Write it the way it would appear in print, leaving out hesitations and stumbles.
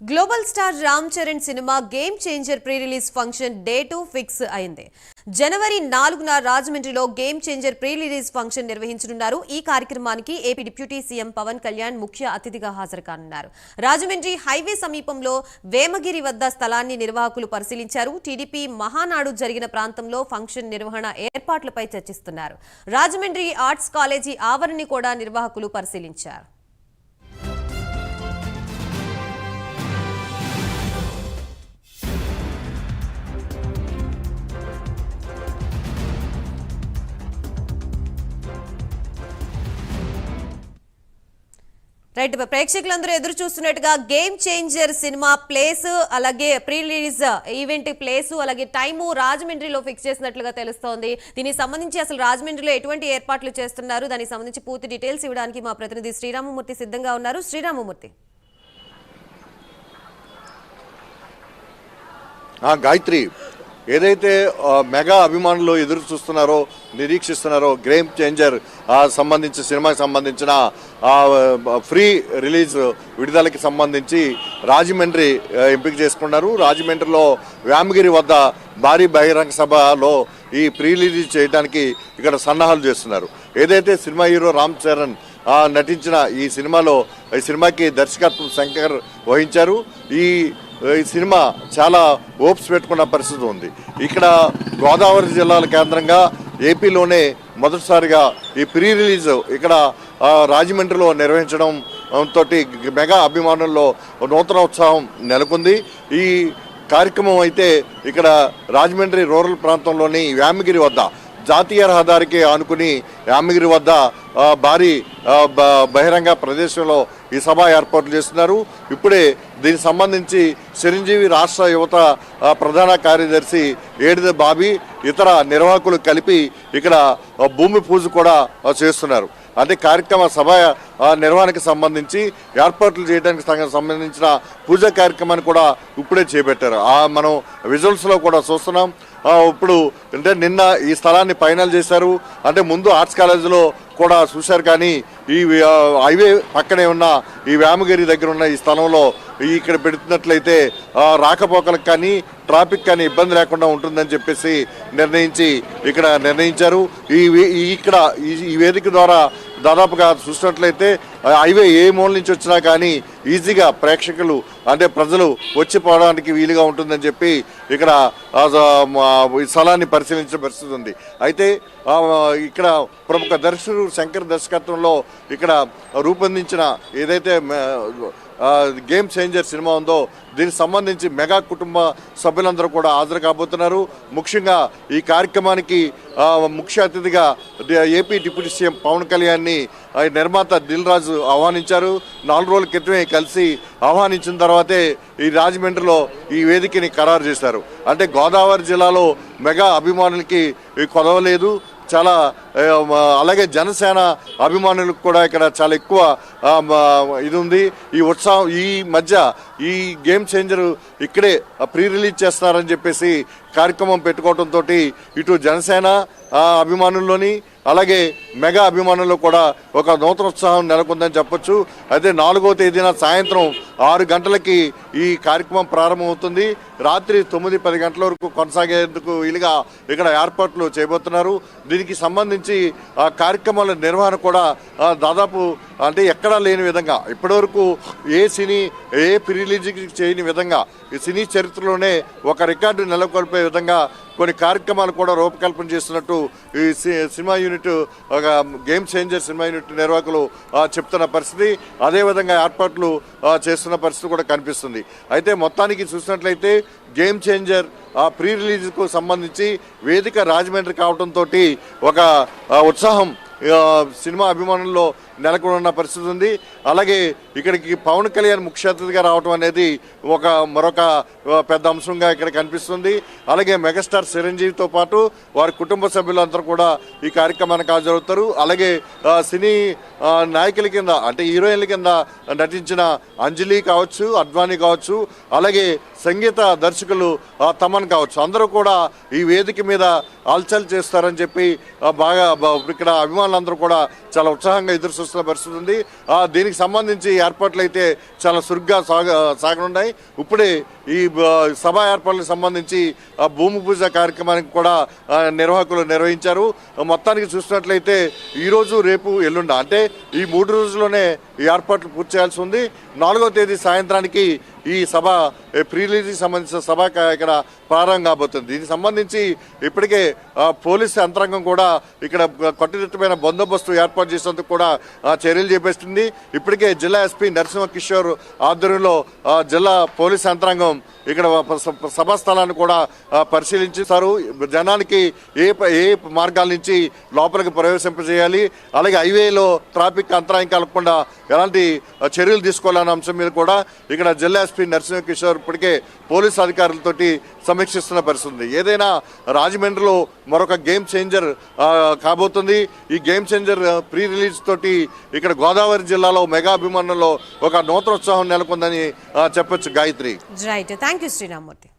Global star Ram Charan cinema game changer pre release function date fix అయింది. జనవరి 4న రాజమండ్రిలో game changer pre release function నిర్వహించనున్నారు. ఈ కార్యక్రమానికి AP deputy CM Pawan Kalyan ముఖ్య అతిథిగా హాజరు కానున్నారు. రాజమండ్రి హైవే సమీపంలో వేమగిరి వద్ద స్థలాన్ని నిర్వాహకులు పరిశీలించారు. టీడీపీ మహానాడు జరిగిన ప్రాంతంలో ఫంక్షన్ నిర్వహణ ఏర్పాట్లపై చర్చిస్తున్నారు. రాజమండ్రి ఆర్ట్స్ కాలేజీ ఆవరణని కూడా నిర్వాహకులు పరిశీలించారు. రైట్, ప్రేక్షకులందరూ ఎదురు చూస్తున్నట్టుగా గేమ్ చేంజర్ సినిమా ప్లేస్, అలాగే ప్రీ రిలీజ్ ఈవెంట్ ప్లేస్, అలాగే టైము రాజమండ్రిలో ఫిక్స్ చేసినట్లుగా తెలుస్తోంది. దీనికి సంబంధించి అసలు రాజమండ్రిలో ఎటువంటి ఏర్పాట్లు చేస్తున్నారు, దానికి సంబంధించి పూర్తి డీటెయిల్స్ ఇవ్వడానికి మా ప్రతినిధి శ్రీరామమూర్తి సిద్ధంగా ఉన్నారు. శ్రీరామమూర్తి. గాయత్రి, ఏదైతే మెగా అభిమానులు ఎదురు చూస్తున్నారో, నిరీక్షిస్తున్నారో గేమ్ చేంజర్ సంబంధించి సినిమాకి సంబంధించిన ఫ్రీ రిలీజ్ విడుదలకి సంబంధించి రాజమండ్రి ఎంపిక చేసుకున్నారు. రాజమండ్రిలో వేమగిరి వద్ద భారీ బహిరంగ సభలో ఈ ప్రీ రిలీజ్ చేయడానికి ఇక్కడ సన్నాహాలు చేస్తున్నారు. ఏదైతే సినిమా హీరో రామ్ చరణ్ నటించిన ఈ సినిమాకి దర్శకత్వం శంకర్ వహించారు. ఈ సినిమా చాలా హోప్స్ పెట్టుకున్న పరిస్థితి ఉంది. ఇక్కడ గోదావరి జిల్లాల కేంద్రంగా ఏపీలోనే మొదటిసారిగా ఈ ప్రీ రిలీజ్ ఇక్కడ రాజమండ్రిలో నిర్వహించడం తోటి మెగా అభిమానుల్లో నూతన ఉత్సాహం నెలకొంది. ఈ కార్యక్రమం అయితే ఇక్కడ రాజమండ్రి రూరల్ ప్రాంతంలోని వేమగిరి వద్ద జాతీయ రహదారికి ఆనుకుని వేమగిరి వద్ద భారీ బహిరంగ ప్రదేశంలో ఈ సభ ఏర్పాట్లు చేస్తున్నారు. ఇప్పుడే దీనికి సంబంధించి చిరంజీవి రాష్ట్ర యువత ప్రధాన కార్యదర్శి ఏడిద బాబీ ఇతర నిర్వాహకులు కలిపి ఇక్కడ భూమి పూజ కూడా చేస్తున్నారు. అదే కార్యక్రమ సభ నిర్వహణకు సంబంధించి ఏర్పాట్లు చేయడానికి సంబంధించిన పూజా కార్యక్రమాన్ని కూడా ఇప్పుడే చేపట్టారు. మనం విజువల్స్లో కూడా చూస్తున్నాం. ఇప్పుడు అంటే నిన్న ఈ స్థలాన్ని ఫైనల్ చేశారు. అంటే ముందు ఆర్ట్స్ కాలేజీలో కూడా చూశారు, కానీ ఈ హైవే పక్కనే ఉన్న ఈ వేమగిరి దగ్గర ఉన్న ఈ స్థలంలో ఇక్కడ పెడుతున్నట్లయితే రాకపోకలకు కానీ ట్రాఫిక్ కానీ ఇబ్బంది లేకుండా ఉంటుందని చెప్పేసి నిర్ణయించారు. ఇక్కడ ఈ వేదిక ద్వారా దాదాపుగా చూసినట్లయితే హైవే ఏ మూల నుంచి వచ్చినా కానీ ఈజీగా ప్రేక్షకులు అంటే ప్రజలు వచ్చి పోవడానికి వీలుగా ఉంటుందని చెప్పి ఇక్కడ ఈ స్థలాన్ని పరిశీలించిన పరిస్థితి ఉంది. అయితే ఇక్కడ ప్రముఖ దర్శకుడు శంకర్ దర్శకత్వంలో ఇక్కడ రూపొందించిన ఏదైతే గేమ్ చేంజర్ సినిమా ఉందో దీనికి సంబంధించి మెగా కుటుంబ సభ్యులందరూ కూడా హాజరు కాబోతున్నారు. ముఖ్యంగా ఈ కార్యక్రమానికి ముఖ్య అతిథిగా ఏపీ డిప్యూటీ సీఎం పవన్ కళ్యాణ్ని నిర్మాత దిల్ రాజు ఆహ్వానించారు. 4 రోజుల క్రితమే కలిసి ఆహ్వానించిన తర్వాతే ఈ రాజమండ్రిలో ఈ వేదికని ఖరారు చేశారు. అంటే గోదావరి జిల్లాలో మెగా అభిమానులకి కొదవలేదు. చాలా అలాగే జనసేన అభిమానులకు కూడా ఇక్కడ చాలా ఎక్కువ ఇది ఉంది. ఈ ఉత్సాహం ఈ మధ్య ఈ గేమ్ చేంజర్ ఇక్కడే ప్రీ రిలీజ్ చేస్తున్నారని చెప్పేసి కార్యక్రమం పెట్టుకోవడంతో ఇటు జనసేన అభిమానుల్లోని అలాగే మెగా అభిమానుల్లో కూడా ఒక నూతన ఉత్సాహం నెలకొందని చెప్పొచ్చు. అయితే 4వ తేదీన సాయంత్రం 6 గంటలకి ఈ కార్యక్రమం ప్రారంభమవుతుంది. రాత్రి 9-10 గంటల వరకు కొనసాగేందుకు వీలుగా ఇక్కడ ఏర్పాట్లు చేయబోతున్నారు. దీనికి సంబంధించి కార్యక్రమాల నిర్వహణ కూడా దాదాపు అంటే ఎక్కడా లేని విధంగా ఇప్పటివరకు ఏ ప్రీ రిలీజ్కి చేయని విధంగా ఈ సినీ చరిత్రలోనే ఒక రికార్డు నెలకొల్పే విధంగా కొన్ని కార్యక్రమాలు కూడా రూపకల్పన చేస్తున్నట్టు ఈ cinema unit game changer cinema unit నిర్వాహకులు చెప్తున్న పరిస్థితి, అదేవిధంగా ఏర్పాట్లు చేస్తున్న పరిస్థితి కూడా కనిపిస్తుంది. అయితే మొత్తానికి చూసినట్లయితే గేమ్ చేంజర్ ప్రీ రిలీజ్కు సంబంధించి వేదిక రాజమండ్రి కావడంతో ఒక ఉత్సాహం సినిమా అభిమానుల్లో నెలకొన్న పరిస్థితి ఉంది. అలాగే ఇక్కడికి పవన్ కళ్యాణ్ ముఖ్య అతిథిగా రావడం అనేది మరొక పెద్ద అంశంగా ఇక్కడ కనిపిస్తుంది. అలాగే మెగాస్టార్ చిరంజీవితో పాటు వారి కుటుంబ సభ్యులందరూ కూడా ఈ కార్యక్రమానికి హాజరవుతారు. అలాగే సినీ నాయకుల కింద అంటే హీరోయిన్ల కింద నటించిన అంజలి కావచ్చు, అద్వానీ కావచ్చు, అలాగే సంగీత దర్శకులు తమన్ కావచ్చు, అందరూ కూడా ఈ వేదిక మీద హల్చల్ చేస్తారని చెప్పి బాగా ఇక్కడ అభిమానులందరూ కూడా చాలా ఉత్సాహంగా ఎదురు చూస్తున్న పరిస్థితి ఉంది. దీనికి సంబంధించి ఏర్పాట్లు అయితే చాలా చురుగ్గా సాగనున్నాయి. ఇప్పుడే ఈ సభ ఏర్పాట్లకు సంబంధించి భూమి పూజ కార్యక్రమానికి కూడా నిర్వాహకులు నిర్వహించారు. మొత్తానికి చూసినట్లయితే ఈరోజు రేపు ఎల్లుండ అంటే ఈ 3 రోజుల్లోనే ఈ ఏర్పాట్లు పూర్తి చేయాల్సి ఉంది. 4వ తేదీ సాయంత్రానికి ఈ సభ ప్రీ రిలీజ్కి సంబంధించిన సభ ఇక్కడ ప్రారంభం కాబోతుంది. దీనికి సంబంధించి ఇప్పటికే పోలీసు యంత్రాంగం కూడా ఇక్కడ కట్టుదిట్టమైన బందోబస్తు ఏర్పాటు చేసేందుకు కూడా చర్యలు చేపట్టింది. ఇప్పటికే జిల్లా ఎస్పీ నరసింహ కిషోర్ ఆధ్వర్యంలో జిల్లా పోలీసు యంత్రాంగం ఇక్కడ సభా స్థలాన్ని కూడా పరిశీలించారు. జనానికి ఏ మార్గాల నుంచి లోపలికి ప్రవేశింపజేయాలి, అలాగే హైవేలో ట్రాఫిక్ అంతరాయం కలగకుండా ఎలాంటి చర్యలు తీసుకోవాలనే అంశం మీద కూడా ఇక్కడ జిల్లా ఎస్పీ నరసింహ కిషోర్ ఇప్పటికే పోలీసు అధికారులతోటి సమీక్షిస్తున్న పరిస్థితి ఉంది. ఏదైనా రాజమండ్రిలో మరొక గేమ్ చేంజర్ కాబోతుంది. ఈ గేమ్ చేంజర్ ప్రీ రిలీజ్ తోటి ఇక్కడ గోదావరి జిల్లాలో మెగా అభిమానుల్లో ఒక నూతన ఉత్సాహం నెలకొందని చెప్పొచ్చు. Gayatri. Right, thank you Sriramamurthy.